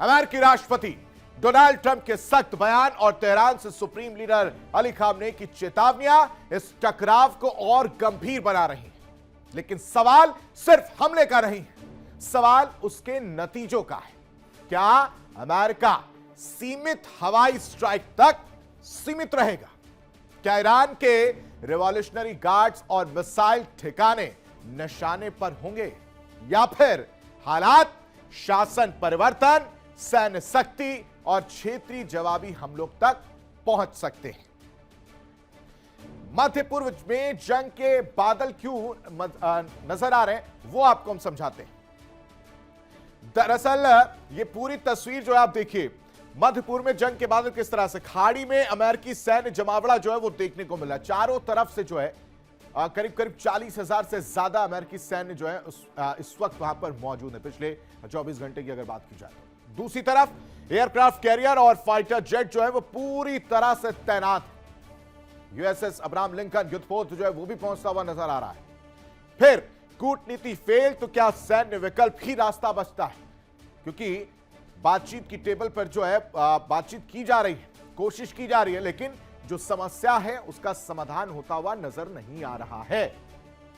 अमेरिकी राष्ट्रपति Donald Trump के सख्त बयान और तेहरान से सुप्रीम लीडर अली खामनेई की चेतावनियां इस टकराव को और गंभीर बना रही हैं। लेकिन सवाल सिर्फ हमले का नहीं है, सवाल उसके नतीजों का है। क्या अमेरिका सीमित हवाई स्ट्राइक तक सीमित रहेगा? क्या ईरान के रिवॉल्यूशनरी गार्ड्स और मिसाइल ठिकाने निशाने पर होंगे, या फिर हालात, शासन परिवर्तन, सैन्य शक्ति और क्षेत्रीय जवाबी हमलों तक पहुंच सकते हैं? मध्य पूर्व में जंग के बादल क्यों नजर आ रहे हैं, वो आपको हम समझाते हैं। दरअसल ये पूरी तस्वीर जो है आप देखिए, मध्य पूर्व में जंग के बादल किस तरह से खाड़ी में अमेरिकी सैन्य जमावड़ा जो है वो देखने को मिला। चारों तरफ से जो है करीब करीब 40,000 से ज्यादा अमेरिकी सैन्य जो है इस वक्त वहां पर मौजूद है, पिछले 24 घंटे की अगर बात की जाए। दूसरी तरफ एयरक्राफ्ट कैरियर और फाइटर जेट जो है वो पूरी तरह से तैनात। यूएसएस अब्राहम लिंकन युद्धपोत जो है वो भी पहुंचता हुआ नजर आ रहा है। फिर कूटनीति फेल तो क्या सैन्य विकल्प ही रास्ता बचता है? क्योंकि बातचीत की टेबल पर जो है बातचीत की जा रही है, कोशिश की जा रही है, लेकिन जो समस्या है उसका समाधान होता हुआ नजर नहीं आ रहा है।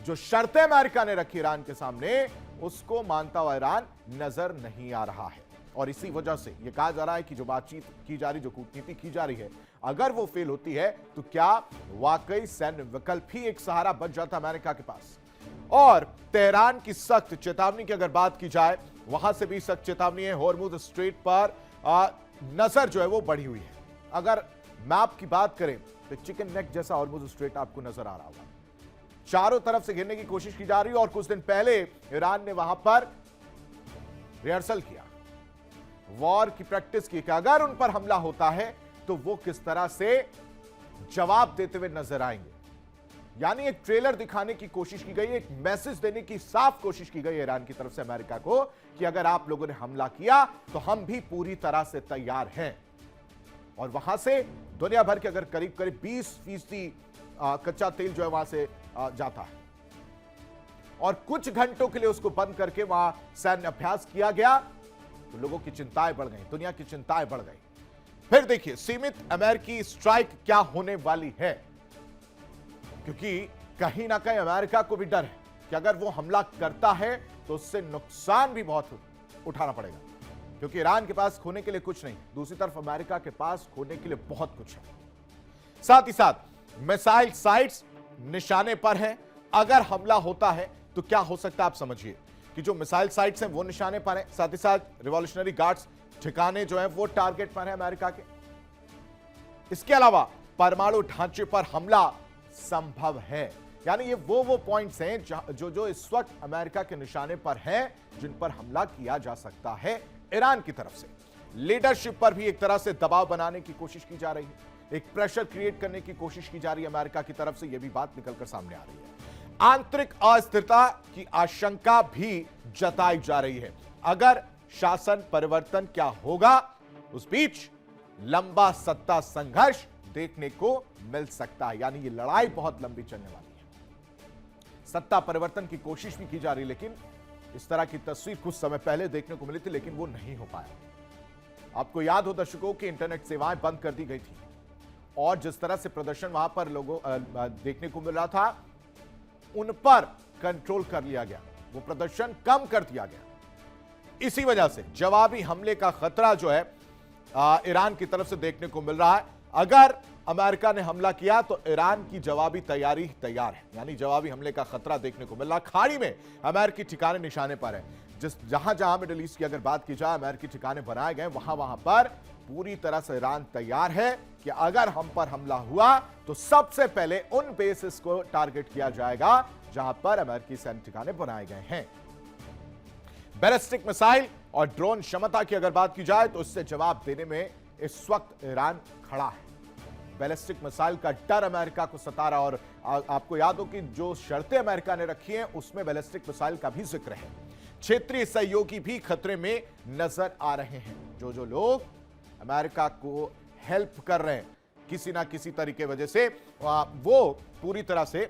जो शर्तें अमेरिका ने रखी ईरान के सामने, उसको मानता हुआ ईरान नजर नहीं आ रहा है। और इसी वजह से यह कहा जा रहा है कि जो बातचीत की जा रही, जो कूटनीति की जा रही है, अगर वो फेल होती है तो क्या वाकई सैन्य विकल्प ही एक सहारा बच जाता अमेरिका के पास? और तेहरान की सख्त चेतावनी की अगर बात की जाए, वहां से भी सख्त चेतावनी है। हॉर्मुज स्ट्रेट पर नजर जो है वो बढ़ी हुई है। अगर मैप की बात करें तो चिकन नेक जैसा हॉर्मुज स्ट्रेट आपको नजर आ रहा होगा। चारों तरफ से घेरने की कोशिश की जा रही है और कुछ दिन पहले ईरान ने वहां पर रिहर्सल किया, वॉर की प्रैक्टिस की कि अगर उन पर हमला होता है तो वो किस तरह से जवाब देते हुए नजर आएंगे। यानी एक ट्रेलर दिखाने की कोशिश की गई, एक मैसेज देने की साफ कोशिश की गई ईरान की तरफ से अमेरिका को कि अगर आप लोगों ने हमला किया तो हम भी पूरी तरह से तैयार हैं। और वहां से दुनिया भर के अगर करीब करीब 20% कच्चा तेल जो है वहां से जाता है, और कुछ घंटों के लिए उसको बंद करके वहां सैन्य अभ्यास किया गया तो लोगों की चिंताएं बढ़ गई, दुनिया की चिंताएं बढ़ गई। फिर देखिए सीमित अमेरिकी स्ट्राइक क्या होने वाली है, क्योंकि कहीं ना कहीं अमेरिका को भी डर है कि अगर वो हमला करता है तो उससे नुकसान भी बहुत उठाना पड़ेगा, क्योंकि ईरान के पास खोने के लिए कुछ नहीं, दूसरी तरफ अमेरिका के पास खोने के लिए बहुत कुछ है। साथ ही साथ मिसाइल साइट्स निशाने पर हैं। अगर हमला होता है तो क्या हो सकता है, आप समझिए कि जो मिसाइल साइट्स हैं वो निशाने पर हैं, साथ ही साथ रिवॉल्यूशनरी गार्ड्स ठिकाने जो हैं वो टारगेट पर हैं अमेरिका के। इसके अलावा परमाणु ढांचे पर हमला संभव है। यानी ये वो पॉइंट्स हैं जो इस वक्त अमेरिका के निशाने पर हैं, जिन पर हमला किया जा सकता है ईरान की तरफ से। लीडरशिप पर भी एक तरह से दबाव बनाने की कोशिश की जा रही है, एक प्रेशर क्रिएट करने की कोशिश की जा रही है अमेरिका की तरफ से, यह भी बात निकलकर सामने आ रही है। आंतरिक अस्थिरता की आशंका भी जताई जा रही है। अगर शासन परिवर्तन क्या होगा, उस बीच लंबा सत्ता संघर्ष देखने को मिल सकता है। यानी ये लड़ाई बहुत लंबी चलने वाली है। सत्ता परिवर्तन की कोशिश भी की जा रही है, लेकिन इस तरह की तस्वीर कुछ समय पहले देखने को मिली थी, लेकिन वो नहीं हो पाया। आपको याद हो दर्शकों की इंटरनेट सेवाएं बंद कर दी गई थी, और जिस तरह से प्रदर्शन वहां पर लोगों देखने को मिल रहा था, उन पर कंट्रोल कर लिया गया, वो प्रदर्शन कम कर दिया गया। इसी वजह से जवाबी हमले का खतरा जो है ईरान की तरफ से देखने को मिल रहा है। अगर अमेरिका ने हमला किया तो ईरान की जवाबी तैयारी तैयार है, यानी जवाबी हमले का खतरा देखने को मिल रहा। खाड़ी में अमेरिकी ठिकाने निशाने पर है, जहां जहां मिडिल ईस्ट की अगर बात की जाए अमेरिकी ठिकाने बनाए गए, वहां पर पूरी तरह से ईरान तैयार है कि अगर हम पर हमला हुआ तो सबसे पहले उन बेसिस को टारगेट किया जाएगा जहां पर अमेरिकी सैन्य ठिकाने बनाए गए हैं। बैलिस्टिक मिसाइल और ड्रोन क्षमता की अगर बात की जाए तो इससे जवाब देने में इस वक्त ईरान खड़ा है। बैलिस्टिक मिसाइल का डर अमेरिका को सता रहा, और आपको याद हो कि जो शर्तें अमेरिका ने रखी हैं उसमें बैलिस्टिक मिसाइल का भी जिक्र है। क्षेत्रीय सहयोगी भी खतरे में नजर आ रहे हैं। जो लोग अमेरिका को हेल्प कर रहे हैं किसी ना किसी तरीके वजह से, वो पूरी तरह से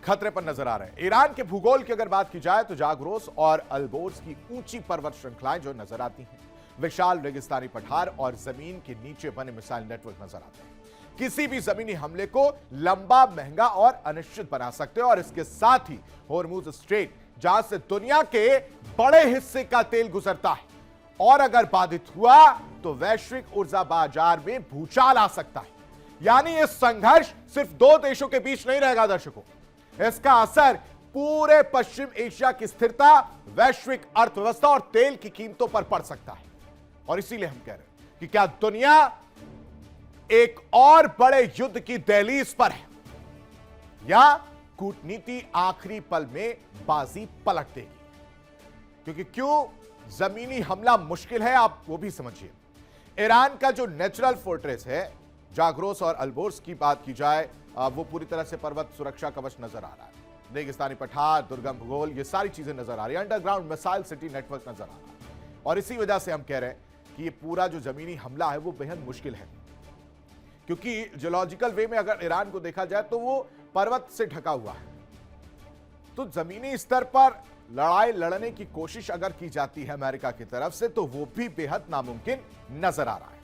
खतरे पर नजर आ रहे हैं। ईरान के भूगोल की अगर बात की जाए तो जाग्रोस और अल्बोर्स की ऊंची पर्वत श्रृंखलाएं जो नजर आती हैं, विशाल रेगिस्तानी पठार और जमीन के नीचे बने मिसाइल नेटवर्क नजर आते हैं। किसी भी जमीनी हमले को लंबा, महंगा और अनिश्चित बना सकते हैं। और इसके साथ ही हॉर्मुज स्ट्रेट, जहां से दुनिया के बड़े हिस्से का तेल गुजरता है, और अगर बाधित हुआ तो वैश्विक ऊर्जा बाजार में भूचाल आ सकता है। यानी यह संघर्ष सिर्फ दो देशों के बीच नहीं रहेगा दर्शकों, इसका असर पूरे पश्चिम एशिया की स्थिरता, वैश्विक अर्थव्यवस्था और तेल की कीमतों पर पड़ सकता है। और इसीलिए हम कह रहे हैं कि क्या दुनिया एक और बड़े युद्ध की दहलीज पर है, या कूटनीति आखिरी पल में बाजी पलट देगी। क्योंकि क्यों जमीनी हमला मुश्किल है, आप वो भी समझिए। ईरान का जो नेचुरल फोर्ट्रेस है, जाग्रोस और अल्बोर्स की बात की जाए, वो पूरी तरह से पर्वत सुरक्षा कवच नजर आ रहा है। रेगिस्तानी पठार, दुर्गम भूगोल, ये सारी चीजें नजर आ रही है। अंडरग्राउंड मिसाइल सिटी नेटवर्क नजर आ रहा है। और इसी वजह से हम कह रहे हैं कि ये पूरा जो जमीनी हमला है वो बेहद मुश्किल है। क्योंकि जियोलॉजिकल वे में अगर ईरान को देखा जाए तो वो पर्वत से ढका हुआ है, तो जमीनी स्तर पर लड़ाई लड़ने की कोशिश अगर की जाती है अमेरिका की तरफ से, तो वो भी बेहद नामुमकिन नजर आ रहा है।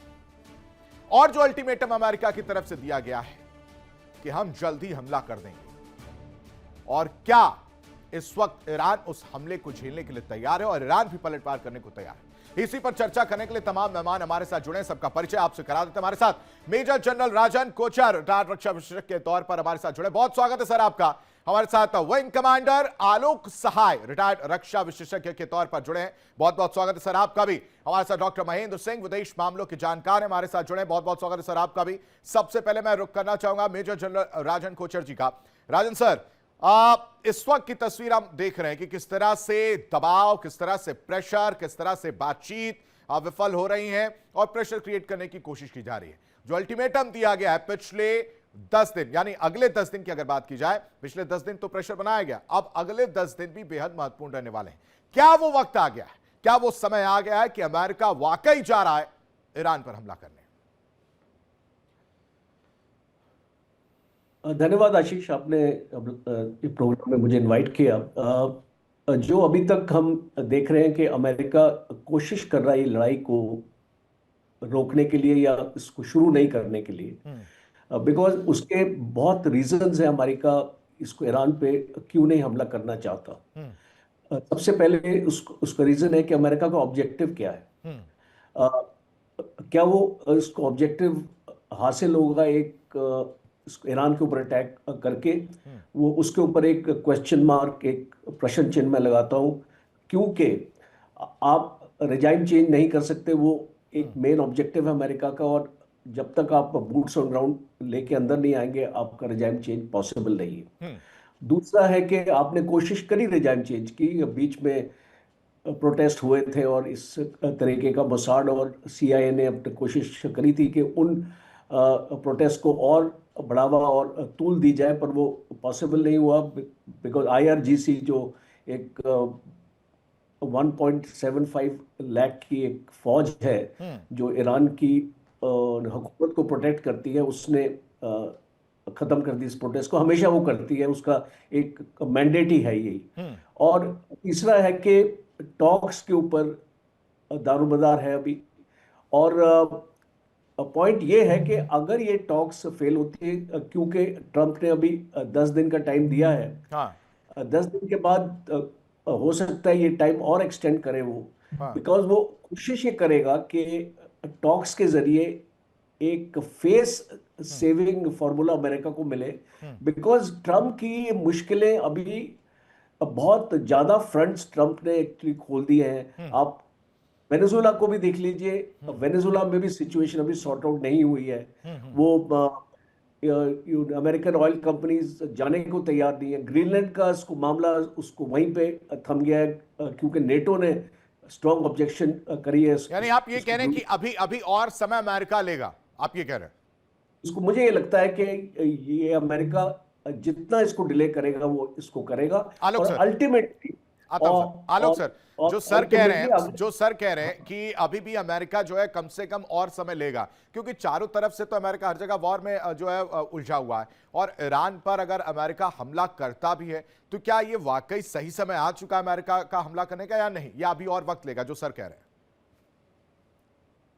और जो अल्टीमेटम अमेरिका की तरफ से दिया गया है कि हम जल्द ही हमला कर देंगे, और क्या इस वक्त ईरान उस हमले को झेलने के लिए तैयार है, और ईरान भी पलटवार करने को तैयार है। इसी पर चर्चा करने के लिए तमाम मेहमान हमारे साथ जुड़े हैं। सबका परिचय आपसे करा देते हैं। हमारे साथ मेजर जनरल राजन कोचर, रिटायर्ड रक्षा विशेषज्ञ के तौर पर हमारे साथ जुड़े। बहुत स्वागत है सर आपका। हमारे साथ विंग कमांडर आलोक सहाय, रिटायर्ड रक्षा विशेषज्ञ के तौर पर जुड़े हैं। बहुत बहुत स्वागत है सर आपका भी। हमारे साथ डॉक्टर महेंद्र सिंह, विदेश मामलों के जानकार हैं, हमारे साथ जुड़े हैं। बहुत बहुत स्वागत है सर आपका भी। सबसे पहले मैं रुख करना चाहूंगा मेजर जनरल राजन कोचर जी का। राजन सर, इस वक्त की तस्वीर हम देख रहे हैं कि किस तरह से दबाव, किस तरह से प्रेशर, किस तरह से बातचीत विफल हो रही है और प्रेशर क्रिएट करने की कोशिश की जा रही है। जो अल्टीमेटम दिया गया है पिछले 10 दिन, यानी अगले 10 दिन की अगर बात की जाए, पिछले 10 दिन तो प्रेशर बनाया गया, अब अगले 10 दिन भी बेहद महत्वपूर्ण रहने वाले हैं। क्या वो वक्त आ गया है, क्या वो समय आ गया है कि अमेरिका वाकई जा रहा है ईरान पर हमला करने? धन्यवाद आशीष, आपने प्रोग्राम में मुझे इनवाइट किया। जो अभी तक हम देख रहे हैं कि अमेरिका कोशिश कर रहा है लड़ाई को रोकने के लिए या इसको शुरू नहीं करने के लिए, बिकॉज उसके बहुत रीजंस हैं अमेरिका इसको ईरान पे क्यों नहीं हमला करना चाहता। सबसे पहले उसका रीजन है कि अमेरिका का ऑब्जेक्टिव क्या है। क्या वो इसको ऑब्जेक्टिव हासिल होगा एक ईरान के ऊपर अटैक करके, वो उसके ऊपर एक क्वेश्चन मार्क, एक प्रश्न चिन्ह मैं लगाता हूं, क्योंकि आप रिजाइम चेंज नहीं कर सकते। वो एक मेन ऑब्जेक्टिव है अमेरिका का, और जब तक आप बूट्स ऑन ग्राउंड लेके अंदर नहीं आएंगे आपका रिजाइम चेंज पॉसिबल नहीं है। दूसरा है कि आपने कोशिश करी रिजाइम चेंज की, बीच में प्रोटेस्ट हुए थे और इस तरीके का मोसाड और CIA ने अपनी कोशिश करी थी कि उन प्रोटेस्ट को और बढ़ावा और तूल दी जाए, पर वो पॉसिबल नहीं हुआ। बिकॉज IRGC जो एक 1.75 लाख की एक फौज है जो ईरान की हुकूमत को प्रोटेक्ट करती है, उसने खत्म कर दी इस प्रोटेस्ट को। हमेशा वो करती है, उसका एक मैंडेट ही है यही। और तीसरा है कि टॉक्स के ऊपर दारोमदार है अभी, और पॉइंट ये है कि अगर ये टॉक्स फेल होती है, क्योंकि ट्रंप ने अभी 10 दिन का टाइम दिया है, 10 दिन के बाद हो सकता है ये टाइम और एक्सटेंड करे वो, बिकॉज वो कोशिश ये करेगा कि टॉक्स के जरिए एक फेस सेविंग फॉर्मूला अमेरिका को मिले। बिकॉज ट्रंप की मुश्किलें अभी बहुत ज्यादा फ्रंट्स ट्रंप ने एक्चुअली खोल दिए हैं। आप वेनेजुएला को भी देख लीजिए, वेनेजुएला में भी सिचुएशन अभी सॉर्ट आउट नहीं हुई है। वो अमेरिकन ऑयल कंपनीज जाने को तैयार नहीं है। ग्रीनलैंड का उसको मामला उसको वहीं पे थम गया है, क्योंकि नेटो ने स्ट्रॉन्ग ऑब्जेक्शन करी है। यानी आप ये कह रहे हैं कि अभी अभी और समय अमेरिका लेगा, आप ये कह रहे हैं? इसको मुझे ये लगता है कि ये अमेरिका जितना इसको डिले करेगा वो इसको करेगा, और अल्टीमेटली आतम सर, और आलोक और सर, और जो सर कह रहे अल्टीमेटली हैं, जो सर कह रहे हैं कि अभी भी अमेरिका जो है कम से कम और समय लेगा, क्योंकि चारों तरफ से तो अमेरिका हर जगह वॉर में जो है उलझा हुआ है, और ईरान पर अगर अमेरिका हमला करता भी है तो क्या ये वाकई सही समय आ चुका है अमेरिका का हमला करने का या नहीं, या अभी और वक्त लेगा, जो सर कह रहे हैं?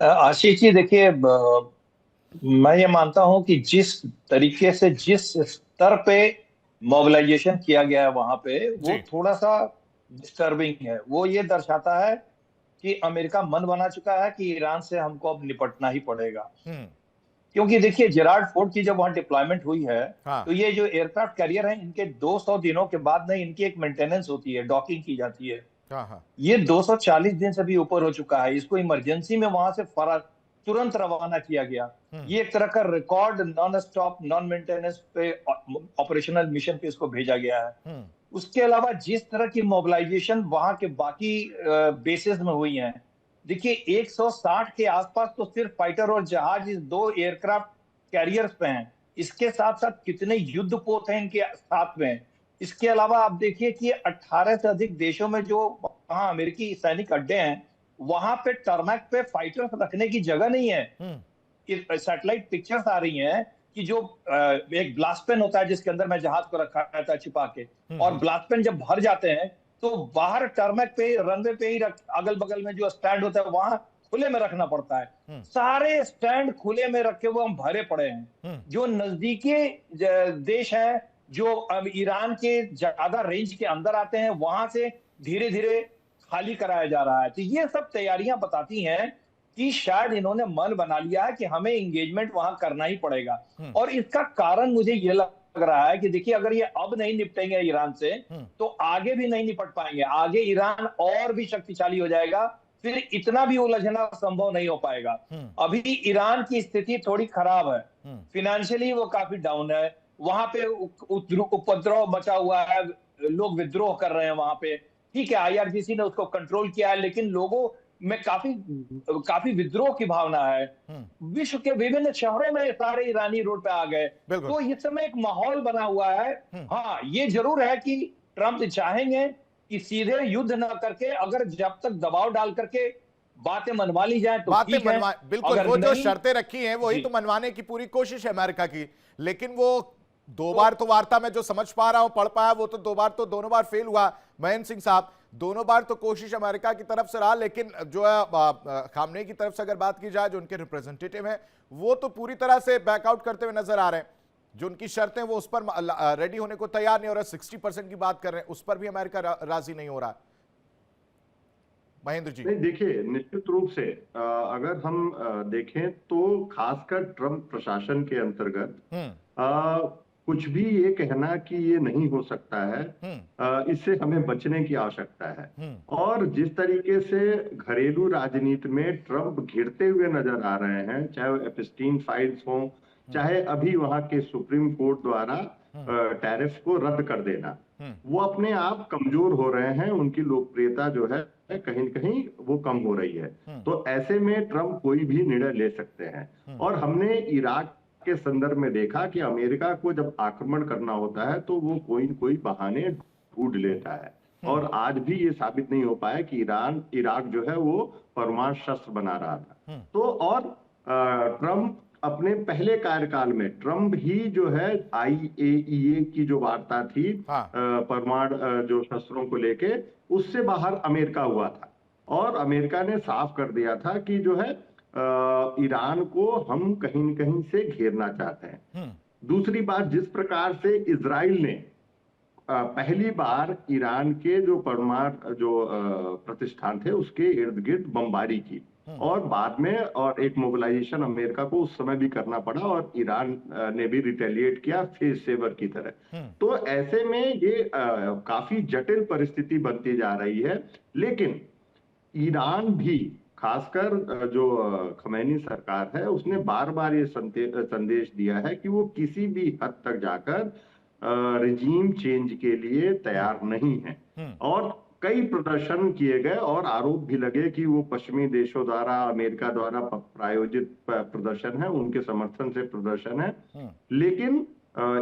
आशीष जी देखिए, मैं ये मानता हूं कि जिस तरीके से जिस स्तर पे मोबिलाइजेशन किया गया है वहां पे, वो जी। थोड़ा सा डिस्टर्बिंग है। वो ये दर्शाता है कि अमेरिका मन बना चुका है कि ईरान से हमको अब निपटना ही पड़ेगा। हम्म। क्योंकि देखिए, जेरार्ड फोर्ड की जब वहां डिप्लॉयमेंट हुई है, हाँ तो ये जो एयरक्राफ्ट कैरियर है, इनके 200 दिनों के बाद नहीं, इनकी एक मेंटेनेंस होती है, डॉकिंग की जाती है। हाँ हाँ। ये 240 दिन से भी ऊपर हो चुका है। इसको इमरजेंसी में वहां से तुरंत रवाना किया गया। हम्म। ये एक तरह का record non stop non maintenance पे ऑपरेशनल मिशन पे इसको भेजा गया है। हम्म। उसके अलावा जिस तरह की मोबिलाइजेशन वहां के बाकी बेसेस में हुई है, देखिए 160 के आसपास तो सिर्फ फाइटर और जहाज, इस दो एयरक्राफ्ट कैरियर्स पे हैं। इसके साथ साथ कितने युद्धपोत हैं इनके साथ में। इसके अलावा आप देखिए कि 18 से अधिक देशों में जो वहां अमेरिकी सैनिक अड्डे हैं, वहां पे टर्मैक पे फाइटर्स रखने की जगह नहीं है। हम्म। सैटेलाइट पिक्चर्स आ रही हैं कि जो एक ब्लास्ट पेन होता है जिसके अंदर मैं जहाज को रखा था छिपा के, और ब्लास्ट पेन जब भर जाते हैं तो बाहर टर्मैक पे, रनवे पे ही अगल बगल में जो स्टैंड होता है वहां खुले में रखना पड़ता है। सारे स्टैंड खुले में रखे हुए हम भरे पड़े हैं। जो नजदीकी देश हैं, जो अब ईरान के ज्यादा रेंज के अंदर आते हैं, वहां से धीरे धीरे खाली कराया जा रहा है। तो ये सब तैयारियां बताती हैं कि शायद इन्होंने मन बना लिया है कि हमें इंगेजमेंट वहां करना ही पड़ेगा। और इसका कारण मुझे ये लग रहा है कि देखिए, अगर ये अब नहीं निपटेंगे ईरान से, तो आगे भी नहीं निपट पाएंगे। आगे ईरान और भी शक्तिशाली हो जाएगा, फिर इतना भी उलझना संभव नहीं हो पाएगा। अभी ईरान की स्थिति थोड़ी खराब है, फिनेंशियली वो काफी डाउन है। वहां पे उपद्रव मचा हुआ है, लोग विद्रोह कर रहे हैं वहां पे। ठीक है, आईआरजीसी ने उसको कंट्रोल किया है, लेकिन लोगों में काफी काफी विद्रोह की भावना है। विश्व के विभिन्न शहरों में सारे ईरानी रोड पे आ गए। तो इस समय एक माहौल बना हुआ है। हाँ, ये जरूर है कि ट्रंप चाहेंगे कि सीधे युद्ध न करके, अगर जब तक दबाव डाल करके बातें मनवा ली जाए तो बातें ठीक है। मनवा, बिल्कुल, अगर वो जो नहीं, शर्तें रखी हैं वही तो मनवाने की पूरी कोशिश है अमेरिका की। लेकिन वो दो बार तो वार्ता में जो समझ पा रहा हूं, पढ़ पाया, वो तो दोनों बार फेल हुआ। महेंद्र सिंह साहब, दोनों बार तो कोशिश अमेरिका की तरफ से रहा, लेकिन जो है खामनेई की तरफ से अगर बात की जाए, जो उनके रिप्रेजेंटेटिव हैं, वो तो पूरी तरह से बैकआउट करते हुए नजर आ रहे हैं। जो उनकी शर्तें, वो उस पर रेडी होने को तैयार नहीं हो रहा। 60% की बात कर रहे हैं, उस पर भी अमेरिका राजी नहीं हो रहा। महेंद्र जी। नहीं, देखिए, निश्चित रूप से अगर हम देखें तो खासकर ट्रंप प्रशासन के अंतर्गत कुछ भी ये कहना कि ये नहीं हो सकता है, इससे हमें बचने की आवश्यकता है। और जिस तरीके से घरेलू राजनीति में ट्रंप घिरते हुए नजर आ रहे हैं, चाहे वो एप्स्टीन फाइल्स हो, चाहे अभी वहां के सुप्रीम कोर्ट द्वारा टैरिफ को रद्द कर देना, वो अपने आप कमजोर हो रहे हैं। उनकी लोकप्रियता जो है कहीं न कहीं वो कम हो रही है। तो ऐसे में ट्रंप कोई भी निर्णय ले सकते हैं। और हमने इराक के संदर्भ में देखा कि अमेरिका को जब आक्रमण करना होता है तो वो कोई न कोई बहाने ढूंढ लेता है। और आज भी ये साबित नहीं हो पाया कि इराक जो है वो परमाणु शस्त्र बना रहा था। तो और ट्रंप अपने पहले कार्यकाल में, ट्रंप ही जो है IAEA की जो वार्ता थी परमाणु जो शस्त्रों को लेके, उससे बाहर अमेरिका हुआ था। और अमेरिका ने साफ कर दिया था कि जो है ईरान को हम कहीं न कहीं से घेरना चाहते हैं। दूसरी बात, जिस प्रकार से इजराइल ने पहली बार ईरान के जो परमाणु जो प्रतिष्ठान थे उसके इर्द गिर्द बमबारी की, और बाद में और एक मोबिलाइजेशन अमेरिका को उस समय भी करना पड़ा, और ईरान ने भी रिटेलिएट किया फेज सेवर की तरह। तो ऐसे में ये काफी जटिल परिस्थिति बनती जा रही है। लेकिन ईरान भी, खासकर जो खमैनी सरकार है, उसने बार बार ये संदेश दिया है कि वो किसी भी हद तक जाकर रिजीम चेंज के लिए तैयार नहीं है। और कई प्रदर्शन किए गए और आरोप भी लगे कि वो पश्चिमी देशों द्वारा, अमेरिका द्वारा प्रायोजित प्रदर्शन है, उनके समर्थन से प्रदर्शन है। लेकिन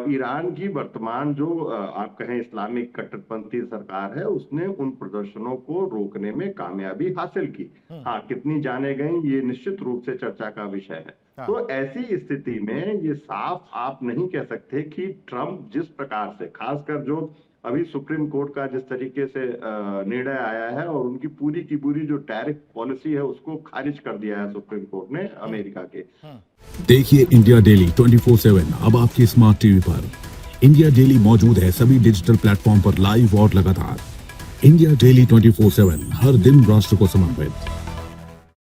ईरान की वर्तमान जो आप कहें इस्लामिक कट्टरपंथी सरकार है, उसने उन प्रदर्शनों को रोकने में कामयाबी हासिल की। हाँ, कितनी जाने गई ये निश्चित रूप से चर्चा का विषय है। हाँ। तो ऐसी स्थिति में ये साफ आप नहीं कह सकते कि ट्रंप जिस प्रकार से, खासकर जो अभी सुप्रीम कोर्ट का जिस तरीके से निर्णय आया है और उनकी पूरी की पूरी जो टैरिफ पॉलिसी है उसको खारिज कर दिया है सुप्रीम कोर्ट ने अमेरिका के। देखिए इंडिया डेली 24/7 अब आपके स्मार्ट टीवी पर। इंडिया डेली मौजूद है सभी डिजिटल प्लेटफॉर्म पर लाइव और लगातार। इंडिया डेली 24/7 हर दिन राष्ट्र को समर्पित।